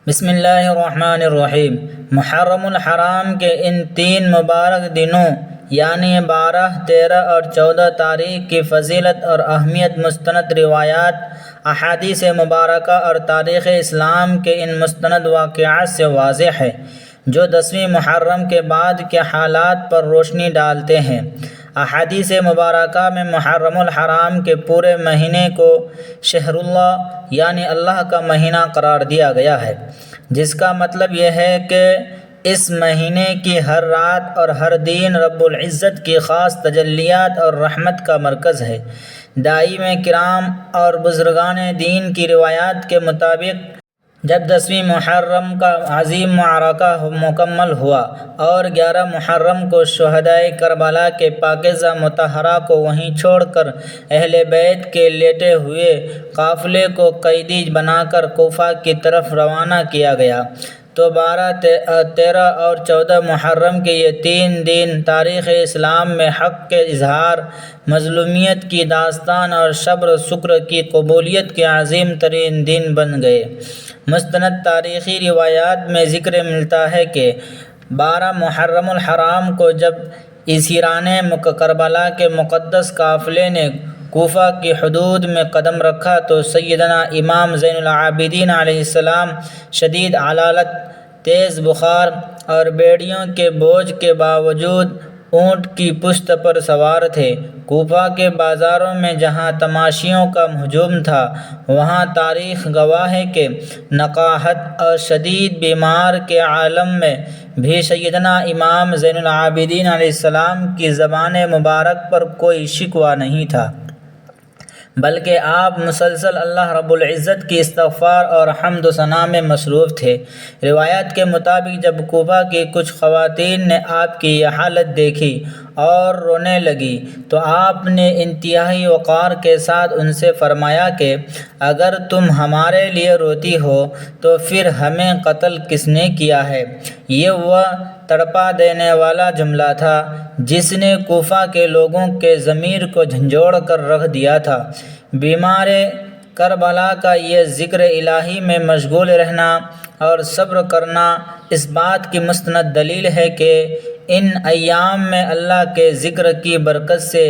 بسم اللہ الرحمن الرحیم۔ محرم الحرام کے ان تین مبارک دنوں یعنی 12، 13 اور 14 تاریخ کی فضیلت اور اہمیت مستند روایات، احادیث مبارکہ اور تاریخ اسلام کے ان مستند واقعات سے واضح ہے، جو 10ویں محرم کے بعد کے حالات پر روشنی ڈالتے ہیں۔ احادیث مبارکہ میں محرم الحرام کے پورے مہینے کو شہر اللہ یعنی اللہ کا مہینہ قرار دیا گیا ہے، جس کا مطلب یہ ہے کہ اس مہینے کی ہر رات اور ہر دن رب العزت کی خاص تجلیات اور رحمت کا مرکز ہے۔ داعی کرام اور بزرگان دین کی روایات کے مطابق جب 10ویں محرم کا عظیم معرکہ مکمل ہوا اور 11 محرم کو شہدائے کربلا کے پاکیزہ مطہرہ کو وہیں چھوڑ کر اہل بیت کے لیٹے ہوئے قافلے کو قیدی بنا کر کوفہ کی طرف روانہ کیا گیا، تو 12، 13 اور 14 محرم کے یہ 3 دن تاریخ اسلام میں حق کے اظہار، مظلومیت کی داستان اور صبر و شکر کی قبولیت کے عظیم ترین دن بن گئے۔ مستند تاریخی روایات میں ذکر ملتا ہے کہ 12 محرم الحرام کو جب اسیران کربلا کے مقدس قافلے نے کوفہ کی حدود میں قدم رکھا تو سیدنا امام زین العابدین علیہ السلام شدید علالت، تیز بخار اور بیڑیوں کے بوجھ کے باوجود اونٹ کی پشت پر سوار تھے۔ کوفہ کے بازاروں میں جہاں تماشیوں کا ہجوم تھا، وہاں تاریخ گواہ ہے کہ نقاہت اور شدید بیمار کے عالم میں بھی سیدنا امام زین العابدین علیہ السلام کی زبان مبارک پر کوئی شکوہ نہیں تھا، بلکہ آپ مسلسل اللہ رب العزت کی استغفار اور حمد و ثنا میں مصروف تھے۔ روایات کے مطابق جب کوفہ کی کچھ خواتین نے آپ کی یہ حالت دیکھی اور رونے لگی تو آپ نے انتہائی وقار کے ساتھ ان سے فرمایا کہ اگر تم ہمارے لیے روتی ہو تو پھر ہمیں قتل کس نے کیا ہے؟ یہ وہ تڑپا دینے والا جملہ تھا جس نے کوفہ کے لوگوں کے ضمیر کو جھنجھوڑ کر رکھ دیا تھا۔ بیمار کربلا کا یہ ذکر الہی میں مشغول رہنا اور صبر کرنا اس بات کی مستند دلیل ہے کہ ان ایام میں اللہ کے ذکر کی برکت سے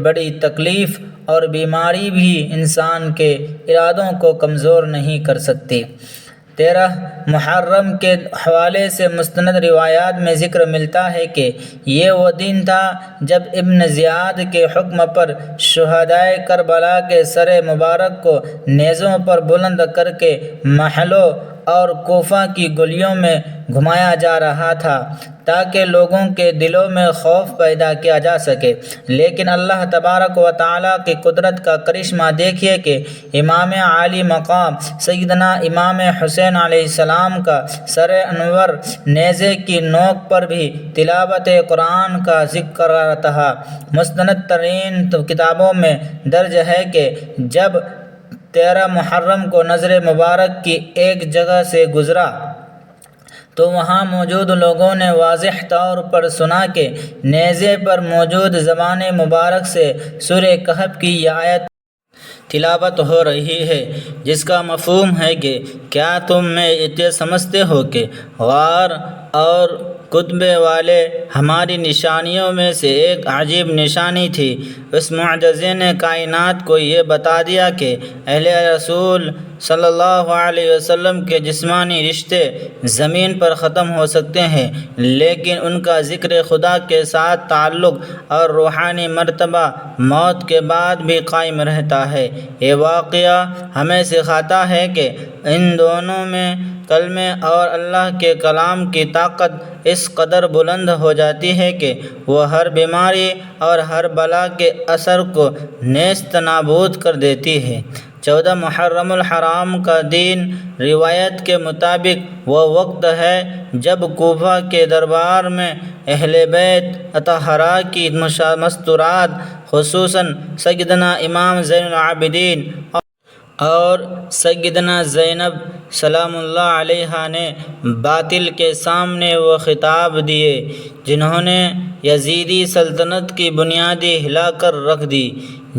بڑی تکلیف اور بیماری بھی انسان کے ارادوں کو کمزور نہیں کر سکتی۔ 13 محرم کے حوالے سے مستند روایات میں ذکر ملتا ہے کہ یہ وہ دن تھا جب ابن زیاد کے حکم پر شہدائے کربلا کے سر مبارک کو نیزوں پر بلند کر کے محلوں اور کوفہ کی گلیوں میں گھمایا جا رہا تھا تاکہ لوگوں کے دلوں میں خوف پیدا کیا جا سکے، لیکن اللہ تبارک و تعالیٰ کی قدرت کا کرشمہ دیکھیے کہ امام عالی مقام سیدنا امام حسین علیہ السلام کا سر انور نیزے کی نوک پر بھی تلاوت قرآن کا ذکر رہا۔ مستند ترین کتابوں میں درج ہے کہ جب 13 محرم کو نظر مبارک کی ایک جگہ سے گزرا تو وہاں موجود لوگوں نے واضح طور پر سنا کہ نیزے پر موجود زبان مبارک سے سورہ کہف کی یہ آیت تلاوت ہو رہی ہے، جس کا مفہوم ہے کہ کیا تم میں یہ سمجھتے ہو کہ غار اور کتبے والے ہماری نشانیوں میں سے ایک عجیب نشانی تھی۔ اس معجزے نے کائنات کو یہ بتا دیا کہ اہل رسول صلی اللہ علیہ وسلم کے جسمانی رشتے زمین پر ختم ہو سکتے ہیں، لیکن ان کا ذکر خدا کے ساتھ تعلق اور روحانی مرتبہ موت کے بعد بھی قائم رہتا ہے۔ یہ واقعہ ہمیں سکھاتا ہے کہ ان دونوں میں کلمے اور اللہ کے کلام کی طاقت اس قدر بلند ہو جاتی ہے کہ وہ ہر بیماری اور ہر بلا کے اثر کو نیست نابود کر دیتی ہے۔ 14 محرم الحرام کا دن روایت کے مطابق وہ وقت ہے جب کوفہ کے دربار میں اہل بیت اطہرہ کی مستورات، خصوصاً سیدنا امام زین العابدین اور سیدنا زینب سلام اللہ علیہا نے باطل کے سامنے وہ خطاب دیے جنہوں نے یزیدی سلطنت کی بنیادیں ہلا کر رکھ دی۔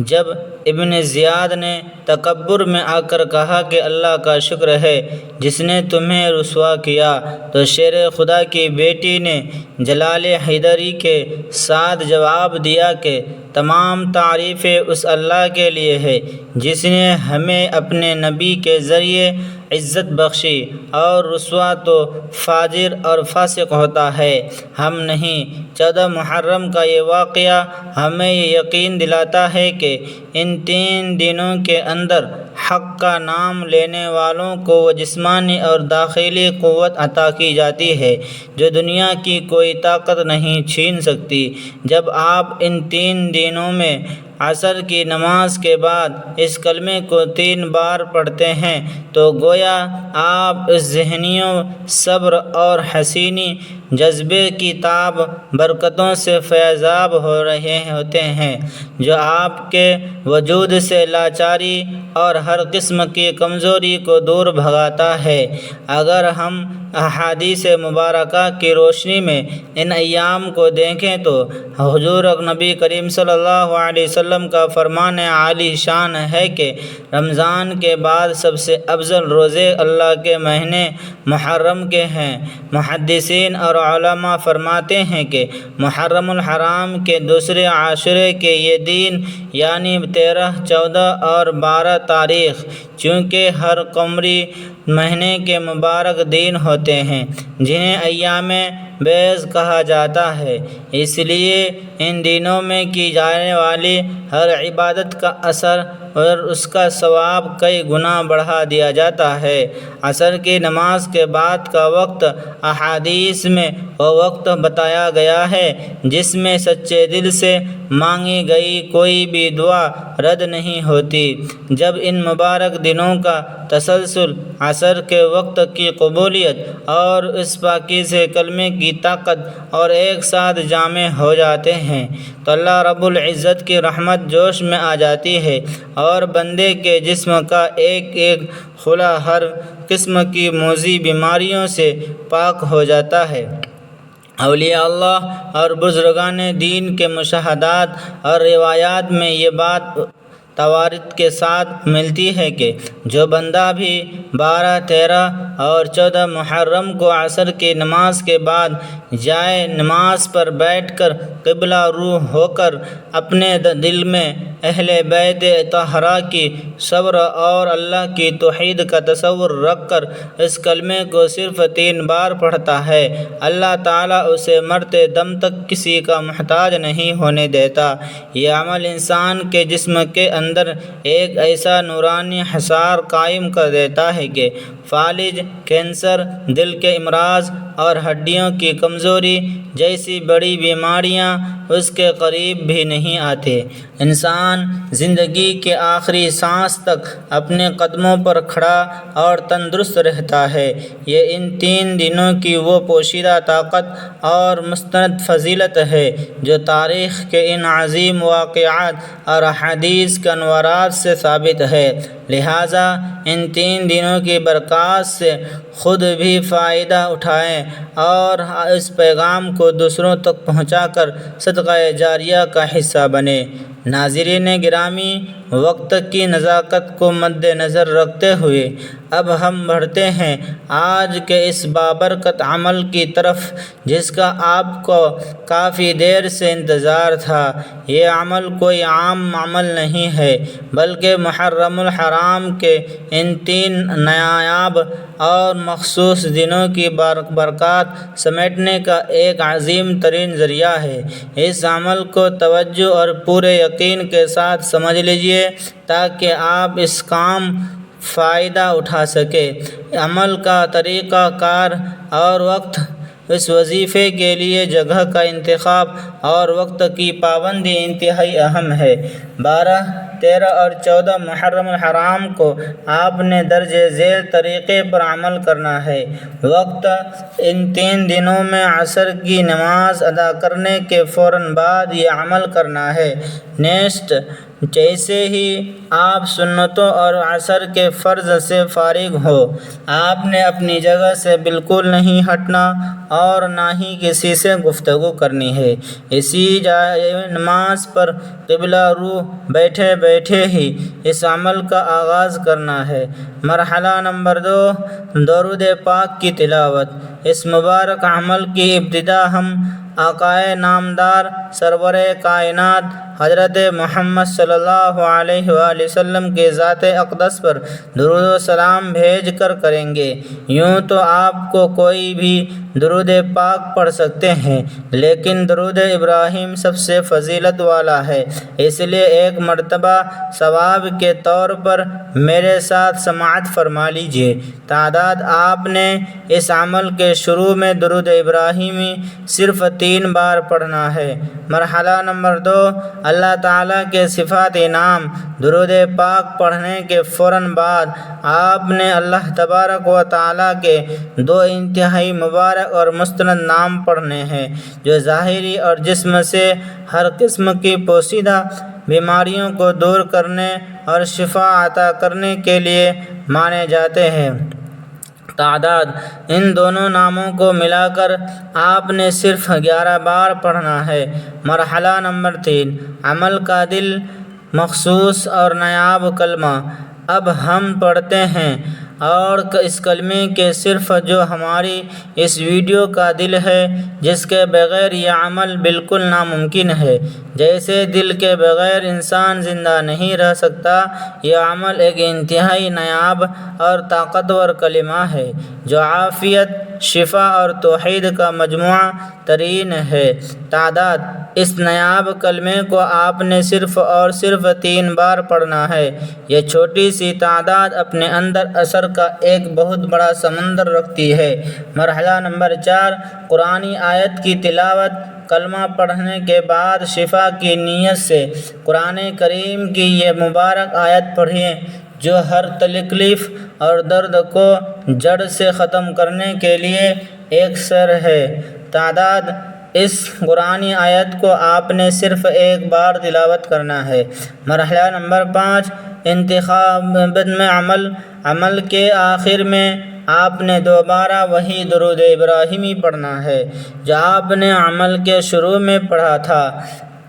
جب ابن زیاد نے تکبر میں آ کر کہا کہ اللہ کا شکر ہے جس نے تمہیں رسوا کیا، تو شیر خدا کی بیٹی نے جلال حیدری کے ساتھ جواب دیا کہ تمام تعریفیں اس اللہ کے لیے ہے جس نے ہمیں اپنے نبی کے ذریعے عزت بخشی، اور رسوا تو فاجر اور فاسق ہوتا ہے، ہم نہیں۔ 14 محرم کا یہ واقعہ ہمیں یہ یقین دلاتا ہے کہ ان 3 دنوں کے اندر حق کا نام لینے والوں کو وہ جسمانی اور داخلی قوت عطا کی جاتی ہے جو دنیا کی کوئی طاقت نہیں چھین سکتی۔ جب آپ ان 3 دنوں میں عصر کی نماز کے بعد اس کلمے کو 3 بار پڑھتے ہیں تو گویا آپ اس ذہنیوں، صبر اور حسینی جذبے کی تاب برکتوں سے فیضاب ہو رہے ہوتے ہیں جو آپ کے وجود سے لاچاری اور ہر قسم کی کمزوری کو دور بھگاتا ہے۔ اگر ہم احادیث مبارکہ کی روشنی میں ان ایام کو دیکھیں تو حضور نبی کریم صلی اللہ علیہ وسلم کا فرمان عالی شان ہے کہ رمضان کے بعد سب سے افضل روزے اللہ کے مہینے محرم کے ہیں۔ محدثین اور علماء فرماتے ہیں کہ محرم الحرام کے دوسرے عاشورے کے یہ دن یعنی 13، 14 اور 12 تاریخ چونکہ ہر قمری مہینے کے مبارک دن ہوتے ہیں جنہیں ایام بیض کہا جاتا ہے، اس لیے ان دنوں میں کی جانے والی ہر عبادت کا اثر اور اس کا ثواب کئی گنا بڑھا دیا جاتا ہے۔ عصر کی نماز کے بعد کا وقت احادیث میں وہ وقت بتایا گیا ہے جس میں سچے دل سے مانگی گئی کوئی بھی دعا رد نہیں ہوتی۔ جب ان مبارک دنوں کا تسلسل عصر کے وقت کی قبولیت اور اس پاکیزہ کلمے کی طاقت اور ایک ساتھ جامع ہو جاتے ہیں تو اللہ رب العزت کی رحمت جوش میں آ جاتی ہے اور بندے کے جسم کا ایک ایک خلا ہر قسم کی موذی بیماریوں سے پاک ہو جاتا ہے۔ اولیاء اللہ اور بزرگان دین کے مشاہدات اور روایات میں یہ بات توارد کے ساتھ ملتی ہے کہ جو بندہ بھی 12، 13 اور 14 محرم کو عصر کی نماز کے بعد جائے نماز پر بیٹھ کر قبلہ رو ہو کر اپنے دل میں اہل بیت طاہرہ کی صبر اور اللہ کی توحید کا تصور رکھ کر اس کلمے کو صرف 3 بار پڑھتا ہے، اللہ تعالیٰ اسے مرتے دم تک کسی کا محتاج نہیں ہونے دیتا۔ یہ عمل انسان کے جسم کے اندر ایک ایسا نورانی حصار قائم کر دیتا ہے کہ فالج، کینسر، دل کے امراض اور ہڈیوں کی کمزوری جیسی بڑی بیماریاں اس کے قریب بھی نہیں آتے۔ انسان زندگی کے آخری سانس تک اپنے قدموں پر کھڑا اور تندرست رہتا ہے۔ یہ ان 3 دنوں کی وہ پوشیدہ طاقت اور مستند فضیلت ہے جو تاریخ کے ان عظیم واقعات اور احادیث کے انوارات سے ثابت ہے، لہٰذا ان 3 دنوں کی برکات سے خود بھی فائدہ اٹھائیں اور اس پیغام کو دوسروں تک پہنچا کر صدقہ جاریہ کا حصہ بنیں۔ ناظرین گرامی، وقت کی نزاکت کو مد نظر رکھتے ہوئے اب ہم بڑھتے ہیں آج کے اس بابرکت عمل کی طرف جس کا آپ کو کافی دیر سے انتظار تھا۔ یہ عمل کوئی عام عمل نہیں ہے بلکہ محرم الحرام کے ان 3 نایاب اور مخصوص دنوں کی برکات سمیٹنے کا ایک عظیم ترین ذریعہ ہے۔ اس عمل کو توجہ اور پورے یقین کے ساتھ سمجھ لیجیے تاکہ آپ اس کام فائدہ اٹھا سکیں۔ عمل کا طریقہ کار اور وقت، اس وظیفے کے لیے جگہ کا انتخاب اور وقت کی پابندی انتہائی اہم ہے۔ 12، 13 اور 14 محرم الحرام کو آپ نے درج ذیل طریقے پر عمل کرنا ہے۔ وقت: ان 3 دنوں میں عصر کی نماز ادا کرنے کے فوراً بعد یہ عمل کرنا ہے۔ نیکسٹ جیسے ہی آپ سنتوں اور عصر کے فرض سے فارغ ہو آپ نے اپنی جگہ سے بالکل نہیں ہٹنا اور نہ ہی کسی سے گفتگو کرنی ہے۔ اسی جائے نماز پر قبلہ رو بیٹھے بیٹھے ہی اس عمل کا آغاز کرنا ہے۔ مرحلہ نمبر 2، درود پاک کی تلاوت۔ اس مبارک عمل کی ابتدا ہم آقائے نامدار سرور کائنات حضرت محمد صلی اللہ علیہ وآلہ وسلم کے ذات اقدس پر درود و سلام بھیج کر کریں گے۔ یوں تو آپ کو کوئی بھی درود پاک پڑھ سکتے ہیں، لیکن درود ابراہیم سب سے فضیلت والا ہے، اس لیے ایک مرتبہ ثواب کے طور پر میرے ساتھ سماعت فرما لیجیے۔ تعداد آپ نے اس عمل کے شروع میں درود ابراہیمی صرف 3 بار پڑھنا ہے۔ مرحلہ نمبر 2، اللہ تعالیٰ کے صفات نام۔ درود پاک پڑھنے کے فوراً بعد آپ نے اللہ تبارک و تعالیٰ کے 2 انتہائی مبارک اور مستند نام پڑھنے ہیں، جو ظاہری اور جسم سے ہر قسم کی پوشیدہ بیماریوں کو دور کرنے اور شفا عطا کرنے کے لیے مانے جاتے ہیں۔ تعداد ان دونوں ناموں کو ملا کر آپ نے صرف 11 بار پڑھنا ہے۔ مرحلہ نمبر 3، عمل کا دل مخصوص اور نایاب کلمہ۔ اب ہم پڑھتے ہیں اور اس کلمے کے صرف جو ہماری اس ویڈیو کا دل ہے، جس کے بغیر یہ عمل بالکل ناممکن ہے۔ جیسے دل کے بغیر انسان زندہ نہیں رہ سکتا، یہ عمل ایک انتہائی نایاب اور طاقتور کلمہ ہے، جو عافیت، شفا اور توحید کا مجموعہ ترین ہے۔ تعداد اس نایاب کلمے کو آپ نے صرف اور صرف 3 بار پڑھنا ہے۔ یہ چھوٹی سی تعداد اپنے اندر اثر کا ایک بہت بڑا سمندر رکھتی ہے۔ مرحلہ نمبر 4، قرآنی آیت کی تلاوت۔ کلمہ پڑھنے کے بعد شفا کی نیت سے قرآن کریم کی یہ مبارک آیت پڑھیں، جو ہر تکلیف اور درد کو جڑ سے ختم کرنے کے لیے یکسر ہے۔ تعداد اس قرآنی آیت کو آپ نے صرف 1 بار تلاوت کرنا ہے۔ مرحلہ نمبر 5، انتخاب میں عمل کے آخر میں آپ نے دوبارہ وہی درود ابراہیمی پڑھنا ہے جو آپ نے عمل کے شروع میں پڑھا تھا۔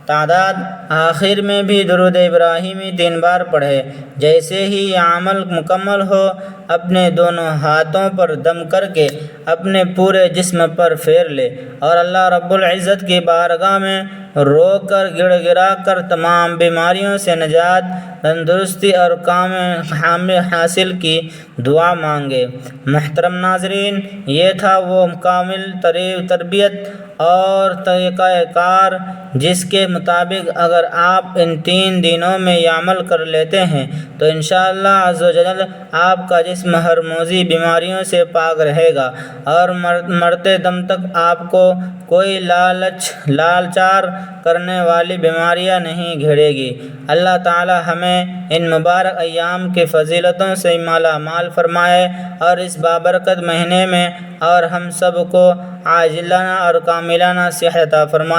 تعداد آخر میں بھی درود ابراہیمی 3 بار پڑھے۔ جیسے ہی یہ عمل مکمل ہو اپنے دونوں ہاتھوں پر دم کر کے اپنے پورے جسم پر پھیر لے اور اللہ رب العزت کی بارگاہ میں رو کر گڑ گڑا کر تمام بیماریوں سے نجات، تندرستی اور کام حاصل کی دعا مانگے۔ محترم ناظرین، یہ تھا وہ کامل تربیت اور طریقہ کار جس کے مطابق اگر آپ ان 3 دنوں میں یہ عمل کر لیتے ہیں تو انشاءاللہ عز و جل آپ کا جسم ہر موذی بیماریوں سے پاک رہے گا اور مرتے دم تک آپ کو کوئی لالچار کرنے والی بیماریاں نہیں گھیرے گی۔ اللہ تعالی ہمیں ان مبارک ایام کی فضیلتوں سے مالا مال فرمائے اور اس بابرکت مہینے میں اور ہم سب کو عاجلانہ اور کاملانہ صحت عطا فرمائے۔